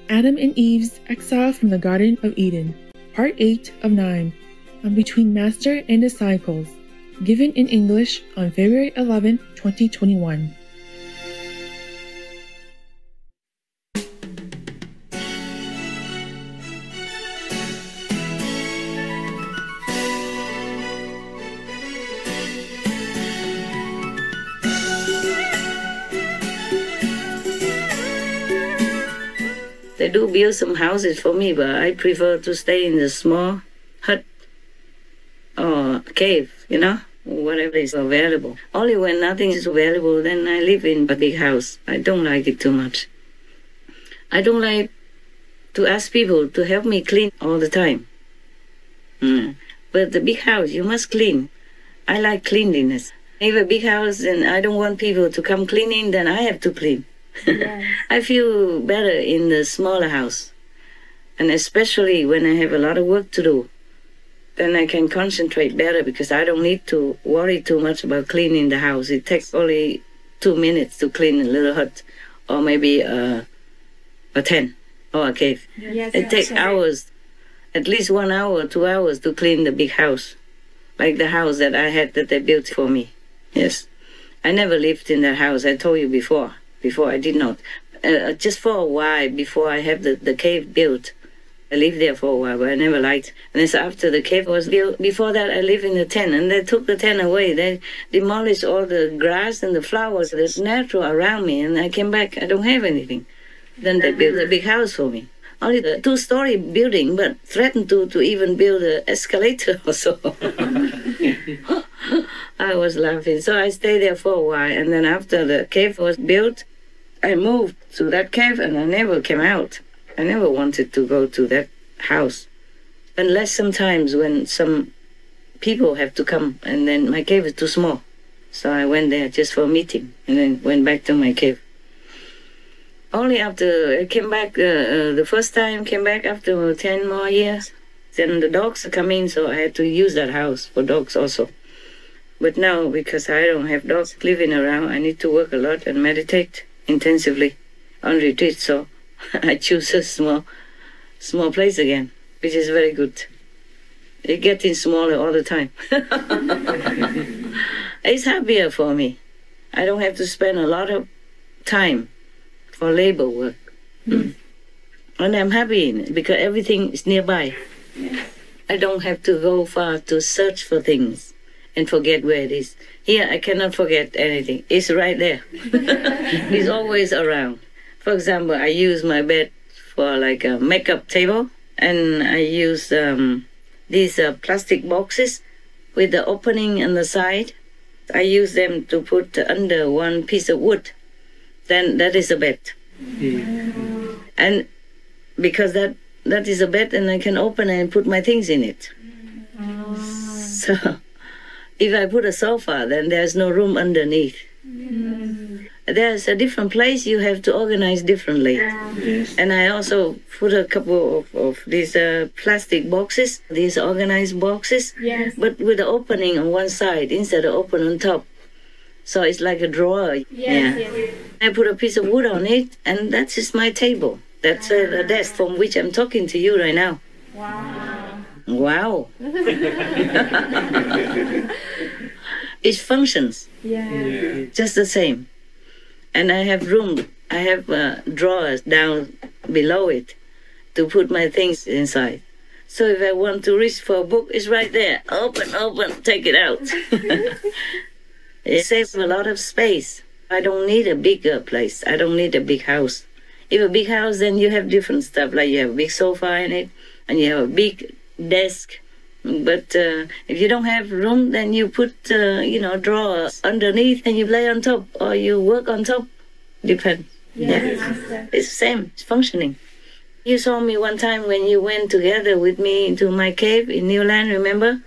Adam and Eve's Exile from the Garden of Eden, Part 8 of 9, on Between Master and Disciples, given in English on February 11, 2021. They do build some houses for me, but I prefer to stay in the small hut or cave, whatever is available. Only when nothing is available, then I live in a big house. I don't like it too much. I don't like to ask people to help me clean all the time. But the big house, you must clean. I like cleanliness. If a big house and I don't want people to come cleaning, then I have to clean. Yes. I feel better in the smaller house, and especially when I have a lot of work to do, then I can concentrate better because I don't need to worry too much about cleaning the house. It takes only 2 minutes to clean a little hut, or maybe a tent or a cave. Yes, it takes hours, at least 1 hour, 2 hours to clean the big house, like the house that I had that they built for me. Yes, I never lived in that house. I told you before. Before I did not. Just for a while, before I have the cave built. I lived there for a while, but I never liked. And then so after the cave was built, before that I lived in the tent, and they took the tent away. They demolished all the grass and the flowers that's natural around me, and I came back, I don't have anything. Then they built a big house for me. Only the 2-story building, but threatened to even build an escalator or so. I was laughing. So I stayed there for a while, and then after the cave was built, I moved to that cave and I never came out. I never wanted to go to that house. Unless sometimes when some people have to come and then my cave is too small. So I went there just for a meeting and then went back to my cave. Only after I came back, the first time came back after 10 more years. Then the dogs come in, so I had to use that house for dogs also. But now, because I don't have dogs living around, I need to work a lot and meditate intensively on retreat, so I choose a small place again, which is very good. It's getting smaller all the time. It's happier for me. I don't have to spend a lot of time for labor work. And I'm happy in it because everything is nearby. I don't have to go far to search for things and forget where it is. Here, I cannot forget anything. It's right there. It's always around. For example, I use my bed for like a makeup table, and I use these plastic boxes with the opening on the side. I use them to put under one piece of wood. Then that is a bed. And because that is a bed, and I can open and put my things in it. So if I put a sofa, then there's no room underneath. There's a different place you have to organize differently. And I also put a couple of these plastic boxes, these organized boxes, but with the opening on one side instead of open on top. So it's like a drawer. I put a piece of wood on it, and that is my table. That's a desk from which I'm talking to you right now. Wow. It functions just the same. And I have room, I have drawers down below it to put my things inside. So if I want to reach for a book, it's right there. Open, take it out. It saves a lot of space. I don't need a bigger place. I don't need a big house. If a big house, then you have different stuff, like you have a big sofa in it, and you have a big desk. But if you don't have room, then you put, drawers underneath and you play on top, or you work on top. Depends. It's the same. It's functioning. You saw me one time when you went together with me into my cave in Newland, remember?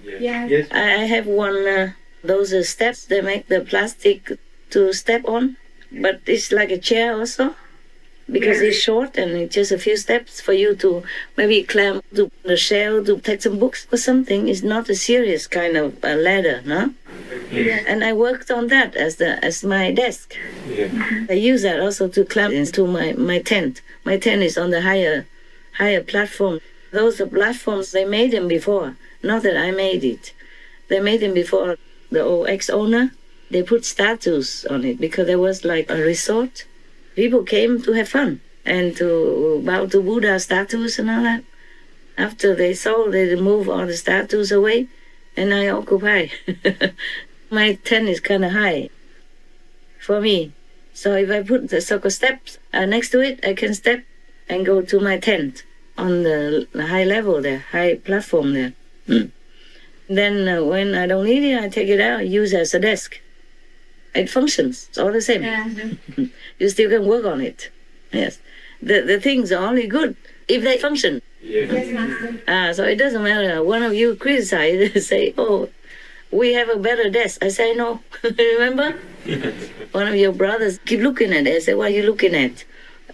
Yes. I have one, those steps they make the plastic to step on, but it's like a chair also. Because it's short and it's just a few steps for you to maybe climb to the shelf to take some books or something. It's not a serious kind of a ladder, no? And I worked on that as my desk. I use that also to climb into my tent My tent is on the higher platform. Those platforms, they made them before. Not that I made it. They made them before. The old ex-owner, they put statues on it because there was like a resort. People came to have fun and to bow to Buddha statues and all that. After they sold, they removed all the statues away, and I occupy. My tent is kind of high for me. So if I put the circle steps next to it, I can step and go to my tent on the high level there, high platform there. Then when I don't need it, I take it out, use it as a desk. It functions. It's all the same. Yeah. You still can work on it. Yes. The things are only good if they function. Yes, so it doesn't matter. One of you criticize, say, oh, we have a better desk. I say, no. Remember? One of your brothers keep looking at it. I say, what are you looking at?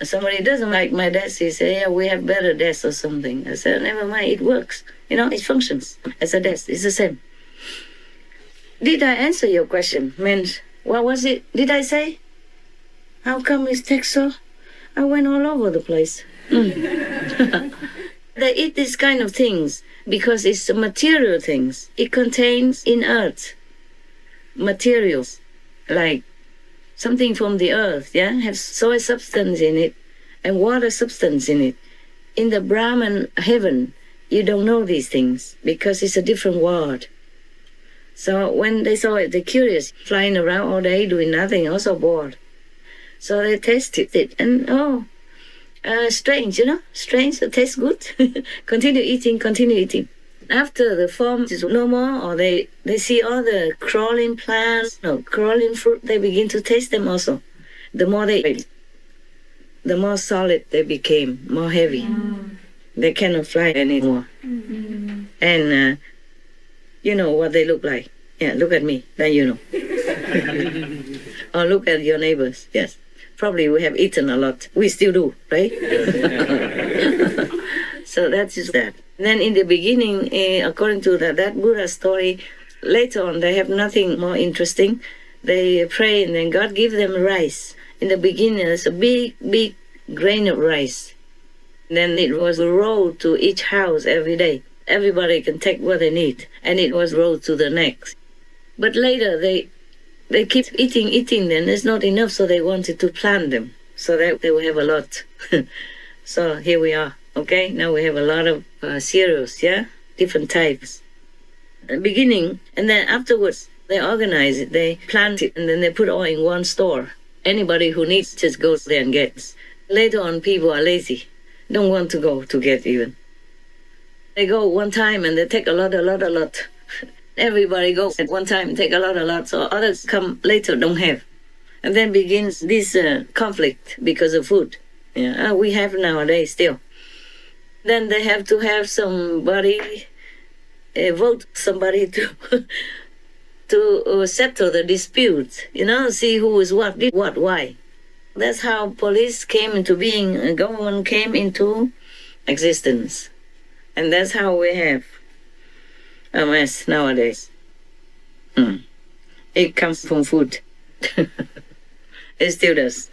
Somebody doesn't like my desk. He say, yeah, we have better desks or something. I said, never mind, it works. You know, it functions as a desk. It's the same. Did I answer your question? What was it? Did I say? How come it takes so? I went all over the place. They eat these kind of things because it's material things. It contains in earth materials like something from the earth, yeah, has soil substance in it and water substance in it. In the Brahman heaven, you don't know these things because it's a different world. So when they saw it, they're curious, flying around all day doing nothing, also bored. So they tasted it and strange, you know, strange, it tastes good. Continue eating. After the form is no more, or they see all the crawling plants, crawling fruit, they begin to taste them also. The more they ate, the more solid they became, more heavy. They cannot fly anymore. And you know what they look like. Yeah, look at me, then you know. Or look at your neighbors, yes. Probably we have eaten a lot. We still do, right? So that is that. Then in the beginning, according to that Buddha story, later on they have nothing more interesting. They pray and then God gives them rice. In the beginning, there's a big grain of rice. Then it was rolled to each house every day. Everybody can take what they need. And it was rolled to the next. But later they keep eating, then it's not enough, so they wanted to plant them so that they will have a lot. So here we are, okay? Now we have a lot of cereals, yeah? Different types. At the beginning, and then afterwards, they organize it, they plant it, and then they put all in one store. Anybody who needs just goes there and gets. Later on, people are lazy, don't want to go to get even. They go one time and they take a lot. Everybody goes at one time, take a lot, so others come later, don't have. And then begins this conflict because of food. Yeah, we have nowadays still. Then they have to have somebody, vote somebody to settle the dispute, you know, see who is what, did what, why. That's how police came into being, and government came into existence. And that's how we have a mess nowadays. It comes from food. It still does.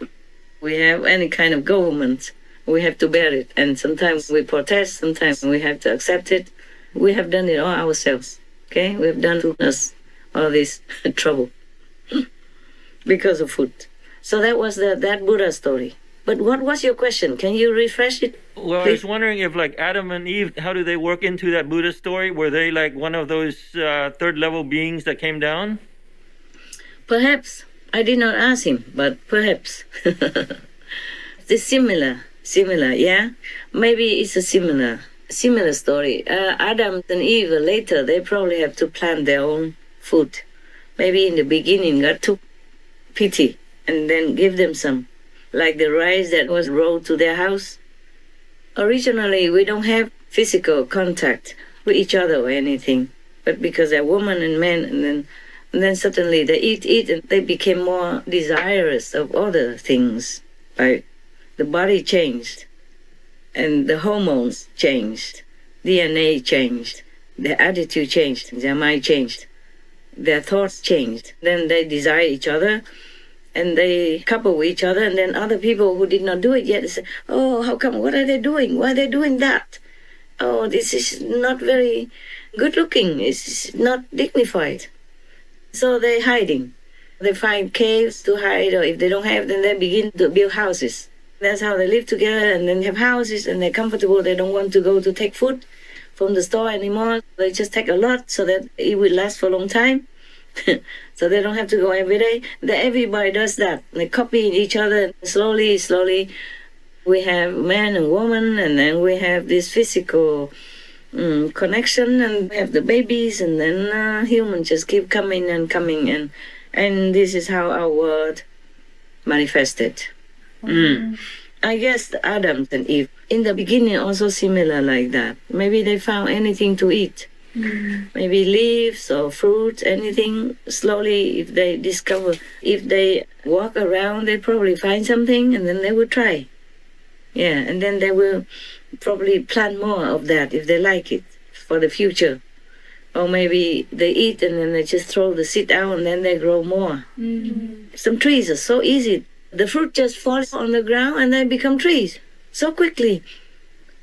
We have any kind of government, we have to bear it. And sometimes we protest, sometimes we have to accept it. We have done it all ourselves. Okay? We have done to us all this trouble because of food. So that was that Buddha story. But what was your question? Can you refresh it? Well, please? I was wondering if, like, Adam and Eve, how do they work into that Buddha story? Were they like one of those third-level beings that came down? Perhaps. I did not ask him, but perhaps. It's similar, yeah? Maybe it's a similar story. Adam and Eve, later, they probably have to plant their own food. Maybe in the beginning, God took pity and then give them some. Like the rice that was rolled to their house. Originally, we don't have physical contact with each other or anything, but because they're women and men, and then suddenly they eat, and they became more desirous of other things. Like the body changed, and the hormones changed, DNA changed, their attitude changed, their mind changed, their thoughts changed. Then they desire each other. and they couple with each other, and then other people who did not do it yet say, oh, how come, what are they doing? Why are they doing that? Oh, this is not very good looking. It's not dignified. So they're hiding. They find caves to hide, or if they don't have, then they begin to build houses. That's how they live together, and then have houses, and they're comfortable. They don't want to go to take food from the store anymore. They just take a lot so that it will last for a long time. So they don't have to go every day. Everybody does that. They copy each other. Slowly, slowly, we have man and woman, and then we have this physical connection, and we have the babies, and then humans just keep coming and coming, and this is how our world manifested. I guess Adam and Eve in the beginning also similar like that. Maybe they found anything to eat. Maybe leaves or fruit, anything. Slowly, if they discover, if they walk around, they probably find something, and then they will try. Yeah, and then they will probably plant more of that if they like it for the future. Or maybe they eat and then they just throw the seed out and then they grow more. Some trees are so easy. The fruit just falls on the ground and they become trees so quickly.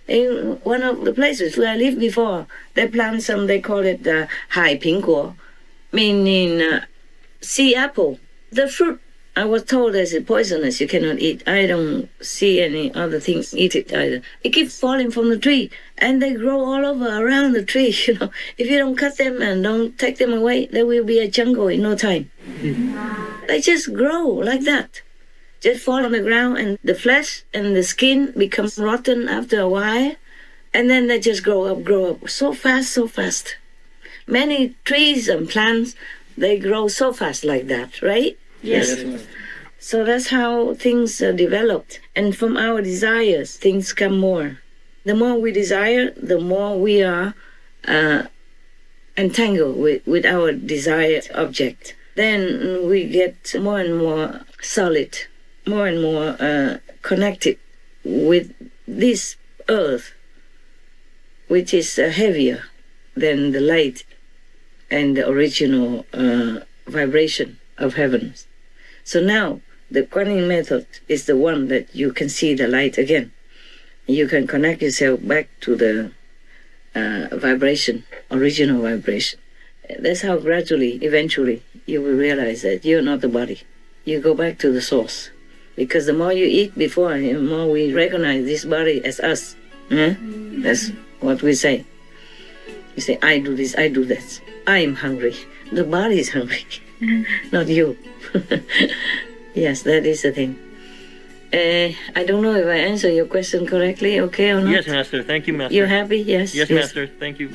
In one of the places where I lived before, they plant some, they call it Hải Ping Guo, meaning sea apple. The fruit, I was told, is poisonous, you cannot eat. I don't see any other things eat it either. It keeps falling from the tree, and they grow all over around the tree, you know. If you don't cut them and don't take them away, there will be a jungle in no time. They just grow like that. Just fall on the ground, and the flesh and the skin become rotten after a while, and then they just grow up so fast, so fast. Many trees and plants, they grow so fast like that, right? Yes. So that's how things are developed. And from our desires, things come more. The more we desire, the more we are entangled with our desired object. Then we get more and more solid, more and more connected with this earth, which is heavier than the light and the original vibration of heavens. So now the quantum method is the one that you can see the light again. You can connect yourself back to the vibration, original vibration. That's how gradually, eventually, you will realize that you're not the body. You go back to the source. Because the more you eat before, the more we recognize this body as us. That's what we say. We say, I do this, I do that. I am hungry. The body is hungry, not you. Yes, that is the thing. I don't know if I answer your question correctly, okay or not? Yes, Master. Thank you, Master. You happy? Yes. Yes, Master. Thank you.